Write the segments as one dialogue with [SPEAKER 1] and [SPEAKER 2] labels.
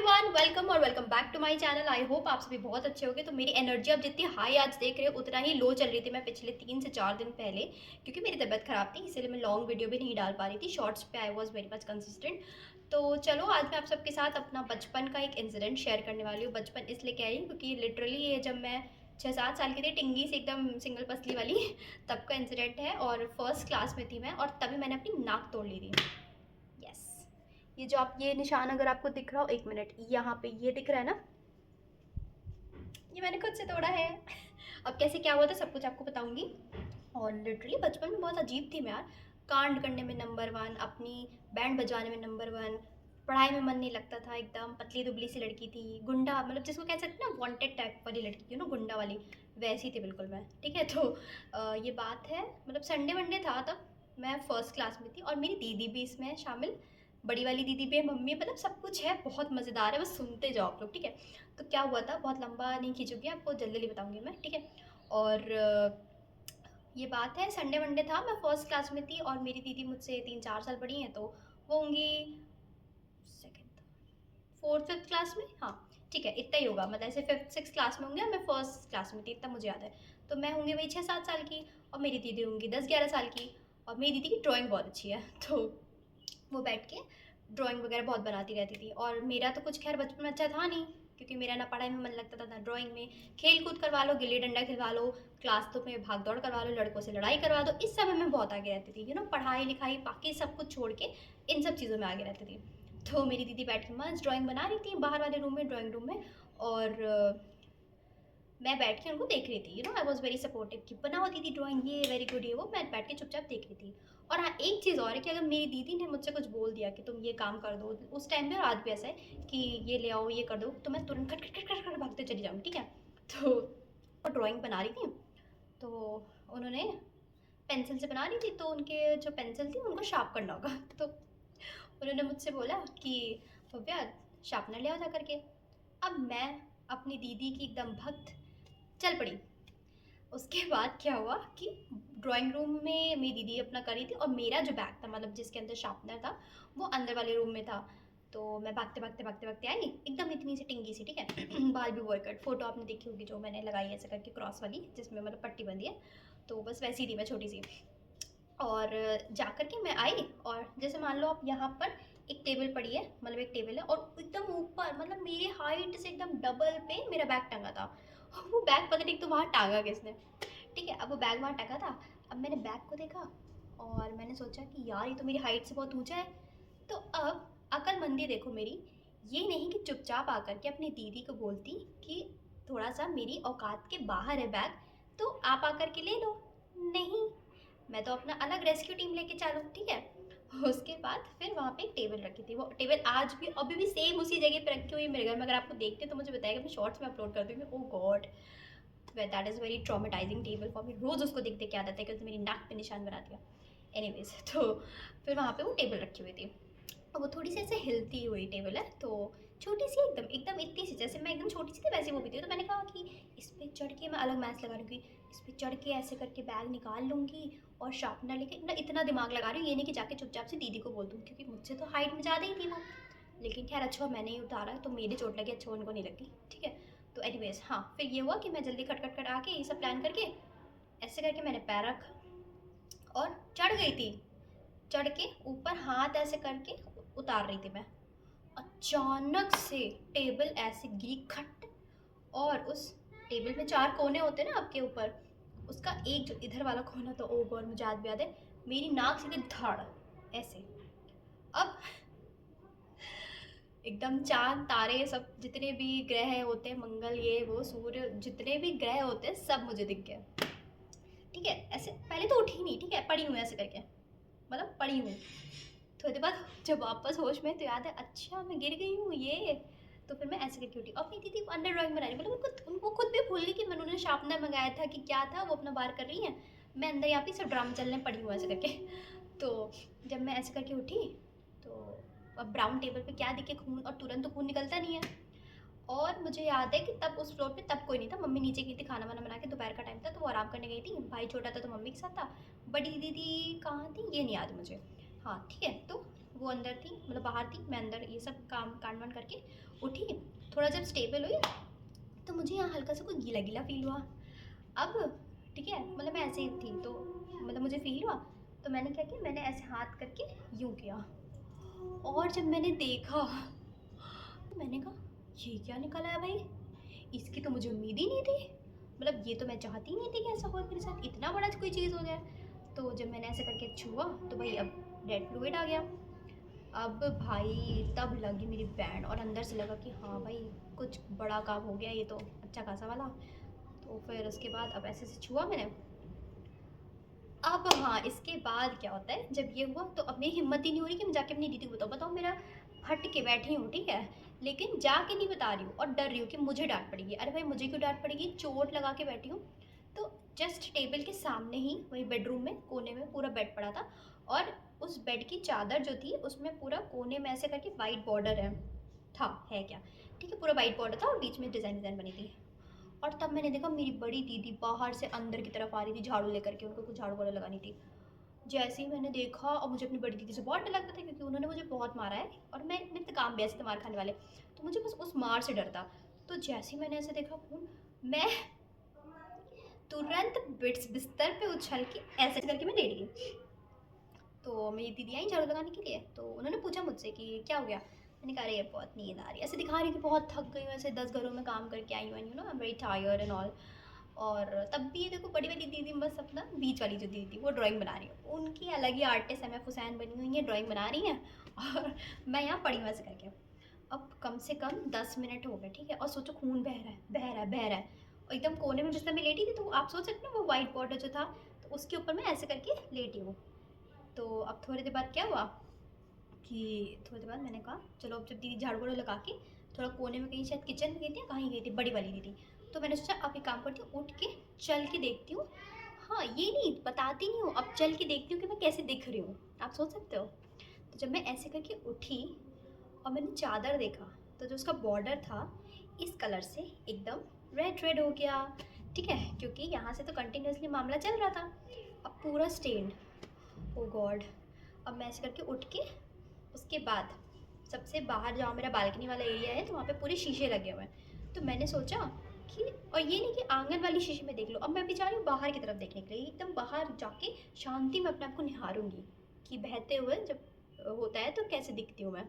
[SPEAKER 1] Everyone, welcome और welcome back to my channel. I hope आप सभी बहुत अच्छे होंगे। तो मेरी एनर्जी अब जितनी हाई आज देख रहे हो उतना ही लो चल रही थी मैं पिछले 3 से 4 दिन पहले, क्योंकि मेरी तबीयत ख़राब थी, इसीलिए मैं लॉन्ग वीडियो भी नहीं डाल पा रही थी। शॉर्ट्स पे I was very much consistent. तो चलो आज मैं आप सबके साथ अपना बचपन का एक इंसिडेंट शेयर करने वाली हूँ। बचपन इसलिए कह रही हूँ क्योंकि लिटरली ये जब मैं 6-7 साल की थी, टिंगी से एकदम सिंगल पसली वाली तब का इंसिडेंट है। और फर्स्ट क्लास में थी मैं, और तभी मैंने अपनी नाक तोड़ ली थी। यस, ये जो आप ये निशान अगर आपको दिख रहा हो, 1 मिनट, यहाँ पे ये दिख रहा है ना, ये मैंने खुद से तोड़ा है। अब कैसे क्या हुआ था सब कुछ आपको बताऊंगी। और लिटरली बचपन में बहुत अजीब थी मैं यार। कांड करने में नंबर वन, अपनी बैंड बजाने में नंबर वन, पढ़ाई में मन नहीं लगता था, एकदम पतली दुबली सी लड़की थी, गुंडा, मतलब जिसको कह सकते हैं ना वांटेड टाइप वाली लड़की, यू नो, गुंडा वाली, वैसी थी बिल्कुल मैं। ठीक है, तो ये बात है, मतलब संडे वनडे था तब, मैं फर्स्ट क्लास में थी और मेरी दीदी भी इसमें है शामिल। बड़ी वाली दीदी भी है, मम्मी, मतलब सब कुछ है, बहुत मज़ेदार है, बस सुनते जाओ आप लोग। ठीक है, तो क्या हुआ था, बहुत लंबा नहीं खींचूंगी, आपको जल्दी जल्दी बताऊंगी मैं। ठीक है, और ये बात है संडे वनडे था, मैं फर्स्ट क्लास में थी और मेरी दीदी मुझसे 3-4 साल बड़ी हैं, तो वो होंगी सेकेंड फोर्थ फिफ्थ क्लास में, हाँ ठीक है, इतना ही होगा, मतलब ऐसे फिफ्थ सिक्स क्लास में होंगे, मैं फर्स्ट क्लास में थी, इतना मुझे याद है। तो मैं होंगी वही 6-7 साल की, और मेरी दीदी होंगी 10-11 साल की। और मेरी दीदी की ड्राइंग बहुत अच्छी है, तो वो बैठ के ड्राइंग वगैरह बहुत बनाती रहती थी। और मेरा तो कुछ खैर बचपन में अच्छा था नहीं, क्योंकि मेरा ना पढ़ाई में मन लगता था ना ड्राइंग में। खेल कूद करवा लो, गिल्ली डंडा खिलवा लो, क्लास तो में भाग दौड़ करवा लो, लड़कों से लड़ाई करवा दो, इस सब में मैं बहुत आगे रहती थी, यू नो, पढ़ाई लिखाई बाकी सब कुछ छोड़ के इन सब चीज़ों में आगे रहती थी। तो मेरी दीदी बैठ के मस्त ड्राइंग बना रही थी बाहर वाले रूम में, ड्राइंग रूम में। और मैं बैठ के उनको देख रही थी, you know, I was very supportive कि बनाओ दीदी ड्राइंग, ये वेरी गुड, ये वो, मैं बैठ के चुपचाप देख रही थी। और हाँ, एक चीज़ और है कि अगर मेरी दीदी ने मुझसे कुछ बोल दिया कि तुम ये काम कर दो, उस टाइम में और आज भी ऐसा है कि ये ले आओ, ये कर दो, तो मैं तुरंत खट खट खट खट खट भागते चली जाऊँगी। ठीक है, तो वो ड्राइंग बना रही थी, तो उन्होंने पेंसिल से बना रही थी, तो उनके जो पेंसिल थी उनको शार्प करना होगा तो उन्होंने मुझसे बोला कि भव्या, शार्पनर ले आओ जा करके। अब मैं अपनी दीदी की एकदम भक्त चल पड़ी। उसके बाद क्या हुआ कि ड्राइंग रूम में मेरी दीदी अपना कर रही थी, और मेरा जो बैग था, मतलब जिसके अंदर शार्पनर था, वो अंदर वाले रूम में था। तो मैं भागते भागते भागते भागते आई, एकदम इतनी सी टिंगी सी, ठीक है, बाल भी वर्क कट, फोटो आपने देखी होगी जो मैंने लगाई है ऐसे करके क्रॉस वाली, जिसमें मतलब पट्टी बंदी है, तो बस वैसी थी मैं, छोटी सी। और जा कर के मैं आई, और जैसे मान लो आप यहाँ पर एक टेबल पड़ी है, मतलब एक टेबल है, और एकदम ऊपर, मतलब मेरी हाइट से एकदम डबल पे मेरा बैग टंगा था। वो बैग पता नहीं तो वहाँ टांगा किसने। ठीक है, अब वो बैग वहाँ टंगा था। अब मैंने बैग को देखा और मैंने सोचा कि यार ये तो मेरी हाइट से बहुत ऊंचा है। तो अब अक्लमंदी देखो मेरी, ये नहीं कि चुपचाप आकर के अपनी दीदी को बोलती कि थोड़ा सा मेरी औकात के बाहर है बैग, तो आप आकर के ले लो। नहीं, मैं तो अपना अलग रेस्क्यू टीम लेके चालू। ठीक है, उसके बाद फिर वहाँ पे एक टेबल रखी थी, वो टेबल आज भी अभी भी सेम उसी जगह पे रखी हुई है मेरे घर में। अगर आपको देखते तो मुझे बताएगा, मैं शॉर्ट्स में अपलोड कर दूँगी। Oh god, that is very traumatising table for me. रोज़ उसको देख देख के आता था कि उसने मेरी नाक पे निशान बना दिया। एनीवेज, तो फिर वहाँ पे वो टेबल रखी हुई थी, और वो थोड़ी सी ऐसे हिलती हुई टेबल है, तो छोटी सी, एकदम एकदम इतनी सी, जैसे मैं एकदम छोटी सी थी वैसे वो भी थी। तो मैंने कहा कि इस पर चढ़ के मैं अलग मैथ्स लगा लूँगी, इस पर चढ़ के ऐसे करके बैग निकाल लूँगी और शार्पनर लेके, मतलब इतना दिमाग लगा रही हूँ, ये नहीं कि जाके चुपचाप से दीदी को बोल दूँ, क्योंकि मुझसे तो हाइट में ज़्यादा ही थी वो। लेकिन खैर अच्छा मैंने ही उतारा, तो मेरी चोट लगी, अच्छा उनको नहीं लगी। ठीक है, तो एनीवेज, हाँ, फिर ये हुआ कि मैं जल्दी खट खट खट आके ये सब प्लान करके ऐसे करके मैंने पैर रखा और चढ़ गई थी। चढ़ के ऊपर हाथ ऐसे करके उतार रही थी मैं, अचानक से टेबल ऐसे गिरी खट। और उस टेबल में 4 कोने होते हैं ना आपके ऊपर, उसका एक जो इधर वाला कोना, तो ओ गॉड मुझे आज भी याद है, मेरी नाक सीधे धड़ ऐसे। अब एकदम चांद तारे सब जितने भी ग्रह होते हैं, मंगल ये वो सूर्य, जितने भी ग्रह होते हैं सब मुझे दिख गए। ठीक है, ऐसे पहले तो उठी नहीं, ठीक है, पड़ी हूँ ऐसे करके, मतलब पड़ी हूँ। थोड़ी देर बाद जब वापस होश में, तो याद है अच्छा मैं गिर गई हूँ ये। तो फिर मैं ऐसे करके उठी, अपनी दीदी अंडर ड्राइंग बना रही, मतलब उनको खुद भी भूल गई कि मैंने उन्हें शार्पनर मंगाया था कि क्या था, वो अपना बार कर रही हैं, मैं अंदर यहाँ पे सब ड्रामा चलने पड़ी हूँ ऐसे करके। तो जब मैं ऐसे करके उठी, तो अब ब्राउन टेबल पे क्या दिखे, खून, और तुरंत तो खून निकलता नहीं है। और मुझे याद है कि तब उस फ्लोर पे तब कोई नहीं था, मम्मी नीचे गई थी खाना वाना बना के, दोपहर का टाइम था तो वो आराम करने गई थी, भाई छोटा था तो मम्मी के साथ था, बड़ी दीदी कहाँ थी ये नहीं याद मुझे। हाँ ठीक है, तो वो अंदर थी, मतलब बाहर थी, मैं अंदर, ये सब काम कांड वांड करके उठी। थोड़ा जब स्टेबल हुई तो मुझे यहाँ हल्का सा कुछ गीला गीला फील हुआ। अब ठीक है, मतलब मैं ऐसे ही थी तो मतलब मुझे फील हुआ, तो मैंने क्या किया, मैंने ऐसे हाथ करके यूँ किया, और जब मैंने देखा तो मैंने कहा ये क्या निकला है भाई, इसकी तो मुझे उम्मीद ही नहीं थी। मतलब ये तो मैं चाहती ही नहीं थी कि ऐसा हो मेरे साथ, इतना बड़ा कोई चीज़ हो जाए। तो जब मैंने ऐसे करके छुआ तो भाई अब रेड फ्लूइड आ गया। अब भाई तब लगी मेरी बैंड, और अंदर से लगा कि हाँ भाई कुछ बड़ा काम हो गया ये तो, अच्छा खासा वाला। तो फिर उसके बाद अब ऐसे से छुआ मैंने। अब हाँ, इसके बाद क्या होता है, जब ये हुआ तो अब मेरी हिम्मत ही नहीं हो रही कि मैं जाके अपनी दीदी को बताऊँ। बताओ, मेरा हट के बैठी हूँ ठीक है, लेकिन जाके नहीं बता रही हूँ और डर रही हूँ कि मुझे डांट पड़ेगी। अरे भाई मुझे क्यों डांट पड़ेगी, चोट लगा के बैठी हूँ। तो जस्ट टेबल के सामने ही वही बेडरूम में कोने में पूरा बेड पड़ा था, और उस बेड की चादर जो थी उसमें पूरा कोने में ऐसे करके वाइट बॉर्डर है क्या, ठीक है, पूरा वाइट बॉर्डर था और बीच में डिज़ाइन डिज़ाइन बनी थी। और तब मैंने देखा मेरी बड़ी दीदी बाहर से अंदर की तरफ आ रही थी झाड़ू लेकर के, उनको कुछ झाड़ू वाड़ू लगानी थी। जैसे ही मैंने देखा, और मुझे अपनी बड़ी दीदी से बहुत डर लगता था क्योंकि उन्होंने मुझे बहुत मारा है, और मैं मेरे तो काम भी ऐसे थे मार खाने वाले, तो मुझे बस उस मार से डर था। तो जैसे ही मैंने ऐसे देखा खून, मैं तुरंत बिस्तर पे उछल के ऐसे करके मैं लेट गई। तो मेरी दीदी आई झाड़ू लगाने के लिए, तो उन्होंने पूछा मुझसे कि क्या हो गया। मैंने कहा अरे बहुत नींद आ रही है, ऐसे दिखा रही कि बहुत थक गई हूँ, ऐसे 10 घरों में काम करके आई हूँ, you know I am very tired and all. और तब भी देखो बड़ी वाली दीदी बस अपना, बीच वाली जो दीदी थी वो ड्राइंग बना रही है, उनकी अलग ही आर्टिस्ट है, मैं हुसैन बनी हुई है, ड्राइंग बना रही हैं और मैं यहाँ पड़ी हूँ ऐसे करके। अब कम से कम 10 मिनट हो गए ठीक है, और सोचो खून बह रहा है बह रहा है बह रहा है, और एकदम कोने में बिस्तर में लेटी थी, तो आप सोच सकते हो वो वाइट बॉर्डर जो था, तो उसके ऊपर मैं ऐसे करके लेटी हूँ। तो अब थोड़ी देर बाद क्या हुआ कि थोड़ी देर बाद मैंने कहा चलो, अब जब दीदी झाड़ू वाड़ू लगा के थोड़ा कोने में कहीं शायद किचन में गई थी या कहीं गई थी बड़ी वाली दीदी, तो मैंने सोचा अब एक काम करती हूँ, उठ के चल के देखती हूँ। हाँ, ये नहीं बताती नहीं हूँ, अब चल के देखती हूँ कि मैं कैसे दिख रही हूँ, आप सोच सकते हो। तो जब मैं ऐसे करके उठी और मैंने चादर देखा, तो जो उसका बॉर्डर था इस कलर से एकदम रेड रेड हो गया, ठीक है, क्योंकि यहाँ से तो कंटिन्यूसली मामला चल रहा था। अब पूरा स्टेन्ड, ओ गॉड। अब मैं ऐसे करके उठ के, उसके बाद सबसे बाहर जहाँ मेरा बालकनी वाला एरिया है, तो वहाँ पे पूरे शीशे लगे हुए हैं। तो मैंने सोचा कि, और ये नहीं कि आंगन वाली शीशे में देख लो, अब मैं भी जा रही हूँ बाहर की तरफ देखने के लिए, एकदम बाहर जाके शांति में अपने आप को निहारूंगी कि बहते हुए जब होता है तो कैसे दिखती हूँ मैं।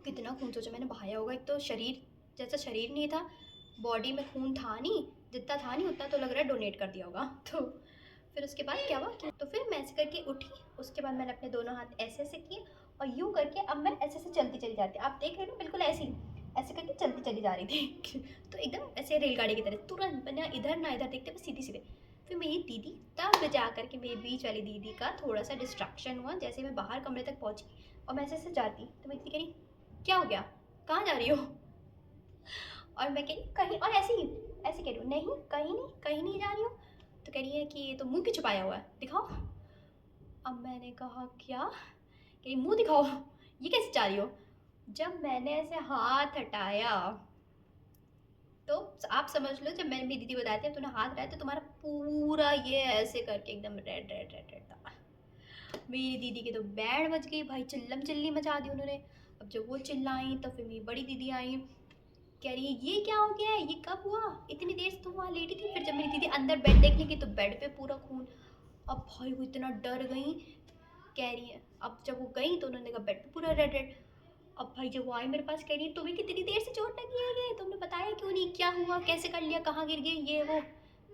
[SPEAKER 1] कितना खून सोचा मैंने बहाया होगा, एक तो शरीर जैसा शरीर नहीं था, बॉडी में खून था नहीं, जितना था नहीं उतना तो लग रहा है डोनेट कर दिया होगा। तो फिर उसके बाद क्या हुआ कि, तो फिर मैं ऐसे करके उठी, उसके बाद मैंने अपने दोनों हाथ ऐसे ऐसे किए, और यूँ करके अब मैं ऐसे ऐसे चलती चली जाती, आप देख रहे हो बिल्कुल ऐसे ही, ऐसे करके चलती चली जा रही थी तो एकदम ऐसे रेलगाड़ी की तरह तुरंत, ना इधर ना इधर देखते बस सीधी सीधे। फिर मेरी दीदी, तब जा करके मेरी बीच वाली दीदी का थोड़ा सा डिस्ट्रैक्शन हुआ, जैसे मैं बाहर कमरे तक पहुंची और मैं ऐसे ऐसे जाती, तो मेरी दीदी कह रही क्या हो गया, कहाँ जा रही हो। और मैं कह रही कहीं, और ऐसे ही ऐसे कह रही हूँ नहीं कहीं नहीं जा रही हूँ। तो कह रही है कि ये तो मुंह क्यों छुपाया हुआ है, दिखाओ। अब मैंने कहा क्या, कह रही मुंह दिखाओ, ये कैसे जा रही हो। जब मैंने ऐसे हाथ हटाया, तो आप समझ लो, जब मैंने मेरी दीदी बताया था तूने हाथ हटाया तो तुम्हारा पूरा ये ऐसे करके एकदम रेड रेड रेड रेड था। मेरी दीदी के तो बैंड बज गई भाई, चिल्लम चिल्ली मचा दी उन्होंने। अब जब वो चिल्लाई तो फिर मेरी बड़ी दीदी आई, कह रही है ये क्या हो गया है, ये कब हुआ, इतनी देर से तुम वहाँ लेटी थी। फिर जब मेरी दीदी अंदर बेड देखने गई तो बेड पे पूरा खून। अब भाई वो इतना डर गई, कह रही है, अब जब वो गई तो उन्होंने कहा बेड पे पूरा रेड रेड। अब भाई जब वो आई मेरे पास, कह रही है तुम्हें कितनी देर से चोट लगी है, ये तुमने बताया क्यों नहीं, क्या हुआ, कैसे कर लिया, कहाँ गिर गई, ये वो।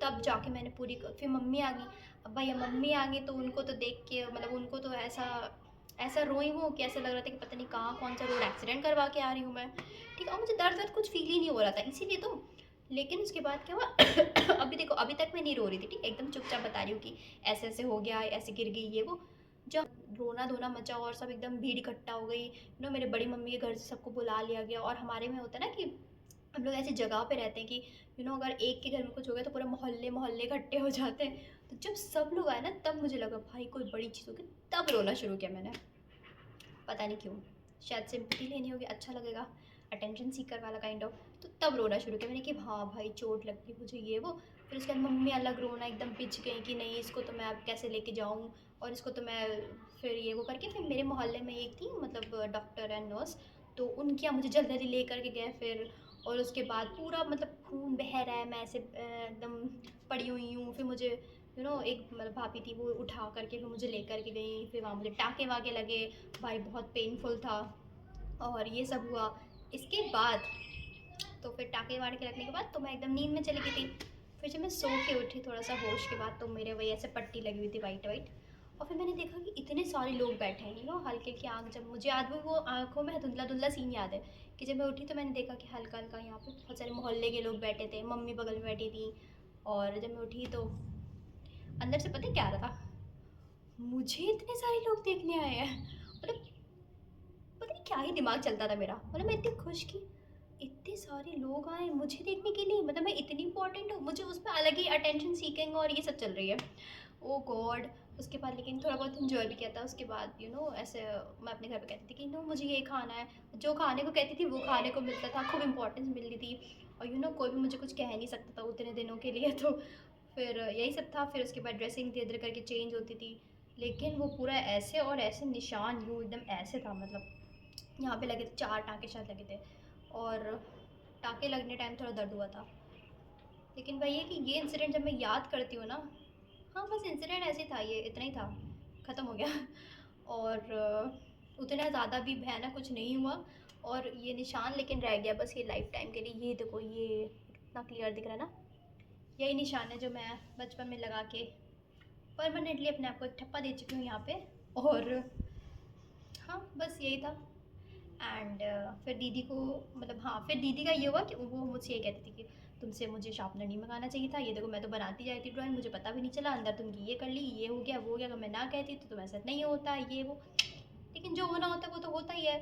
[SPEAKER 1] तब जाके मैंने पूरी, फिर मम्मी आ गई। अब भाई मम्मी आ गई तो उनको तो देख के, मतलब उनको तो ऐसा ऐसा रोई वो कि ऐसा लग रहा था कि पता नहीं कहाँ कौन सा रोड एक्सीडेंट करवा के आ रही हूँ मैं, ठीक है, और मुझे दर्द कुछ फील ही नहीं हो रहा था इसीलिए तो। लेकिन उसके बाद क्या हुआ अभी देखो, अभी तक मैं नहीं रो रही थी, ठीक, एकदम चुपचाप बता रही हूँ कि ऐसे ऐसे हो गया, ऐसे गिर गई ये वो। जब रोना धोना मचा और सब एकदम भीड़ इकट्ठा हो गई, मेरे बड़ी मम्मी के घर से सबको बुला लिया गया, और हमारे में होता है ना कि हम लोग ऐसी जगह पे रहते हैं कि अगर एक के घर में कुछ हो गया तो पूरे मोहल्ले मोहल्ले इकट्ठे हो जाते हैं। तो जब सब लोग आए ना, तब मुझे लगा भाई कोई बड़ी चीज़ होगी, तब रोना शुरू किया मैंने, पता नहीं क्यों, शायद सिंपैथी लेनी होगी, अच्छा लगेगा, अटेंशन सीकर वाला काइंड ऑफ। तो तब रोना शुरू किया मैंने कि हाँ भाई चोट लग गई मुझे, ये वो। फिर उसके बाद मम्मी अलग रोना एकदम पिच गई कि नहीं इसको तो मैं अब कैसे लेके जाऊँ, और इसको तो मैं फिर ये वो करके फिर मेरे मोहल्ले में एक थी मतलब डॉक्टर एंड नर्स, तो उनके यहाँ मुझे जल्दी जल्दी ले करके गए फिर। और उसके बाद पूरा मतलब खून बह रहा है, मैं ऐसे एकदम पड़ी हुई हूँ। फिर मुझे एक मतलब भाभी थी वो उठा करके फिर मुझे ले करके गई, फिर वहाँ मुझे टाँके वाके लगे, भाई बहुत पेनफुल था। और ये सब हुआ। इसके बाद तो फिर टाँके वाके लगने के बाद तो मैं एकदम नींद में चली गई थी। फिर जब मैं सो के उठी थोड़ा सा होश के बाद, तो मेरे वही ऐसे पट्टी लगी हुई थी वाइट वाइट। और फिर मैंने देखा कि इतने सारे लोग बैठे हैं, हल्के की आँख, जब मुझे याद वो आँखों में धुंधला धुंधला सीन याद है कि जब मैं उठी तो मैंने देखा कि हल्का हल्का यहाँ पे बहुत सारे मोहल्ले के लोग बैठे थे, मम्मी बगल में बैठी थी। और जब मैं उठी तो अंदर से पता है क्या आ रहा था, मुझे इतने सारे लोग देखने आए हैं। मतलब पता नहीं क्या ही दिमाग चलता था मेरा, मतलब मैं इतनी खुश कि इतने सारे लोग आए मुझे देखने के लिए, मतलब मैं इतनी इंपॉर्टेंट हूँ, मुझे उसमें अलग ही अटेंशन सीकिंग और ये सब चल रही है। ओ गॉड। उसके बाद लेकिन थोड़ा बहुत इन्जॉय भी किया था। उसके बाद ऐसे मैं अपने घर पे कहती थी कि मुझे ये खाना है, जो खाने को कहती थी वो खाने को मिलता था, खूब इंपॉर्टेंस मिलती थी। और कोई भी मुझे कुछ कह नहीं सकता था उतने दिनों के लिए। तो फिर यही सब था। फिर उसके बाद ड्रेसिंग धीरे धीरे करके चेंज होती थी, लेकिन वो पूरा ऐसे और ऐसे निशान यूँ एकदम ऐसे था, मतलब यहाँ पे लगे थे 4 टाँके शायद लगे थे। और टाँके लगने टाइम थोड़ा दर्द हुआ था। लेकिन वही है कि ये इंसिडेंट जब मैं याद करती हूँ ना, हाँ बस इंसिडेंट ऐसे ही था, ये इतना ही था, ख़त्म हो गया। और उतना ज़्यादा भी भयानक कुछ नहीं हुआ। और ये निशान लेकिन रह गया बस ये लाइफ टाइम के लिए। ये देखो, ये इतना क्लियर दिख रहा है ना, यही निशान है जो मैं बचपन में लगा के परमानेंटली अपने आप को एक ठप्पा दे चुकी हूँ यहाँ पे। और हाँ बस यही था। एंड फिर दीदी को, मतलब हाँ, फिर दीदी का ये हुआ कि वो मुझसे ये कहती थी कि तुमसे मुझे शार्पनर नहीं मंगाना चाहिए था, ये देखो मैं तो बनाती जाती थी ड्राइंग, मुझे पता भी नहीं चला अंदर तुमकी ये कर ली, ये हो गया वो हो गया, अगर मैं ना कहती तो ऐसा नहीं होता ये वो। लेकिन जो होना होता है वो तो होता ही है।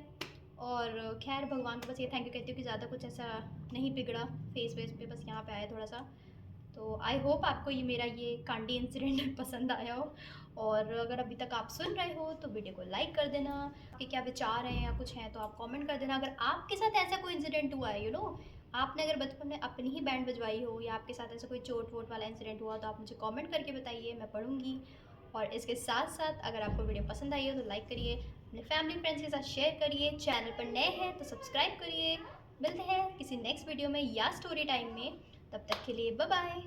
[SPEAKER 1] और खैर भगवान को बस ये थैंक यू कहती हूँ कि ज़्यादा कुछ ऐसा नहीं बिगड़ा फेस वेस पे, बस यहाँ पे आया थोड़ा सा। तो आई होप आपको ये मेरा ये कांडी इंसिडेंट पसंद आया हो। और अगर अभी तक आप सुन रहे हो तो वीडियो को लाइक कर देना। आपके क्या विचार हैं या कुछ हैं तो आप कमेंट कर देना। अगर आपके साथ ऐसा कोई इंसिडेंट हुआ है, आपने अगर बचपन में अपनी ही बैंड बजवाई हो, या आपके साथ ऐसा कोई चोट वोट वाला इंसिडेंट हुआ, तो आप मुझे कमेंट करके बताइए, मैं पढ़ूंगी। और इसके साथ साथ अगर आपको वीडियो पसंद आई हो तो लाइक करिए, अपने फैमिली फ्रेंड्स के साथ शेयर करिए, चैनल पर नए हैं तो सब्सक्राइब करिए। मिलते हैं किसी नेक्स्ट वीडियो में या स्टोरी टाइम में, तब तक के लिए बाय बाय।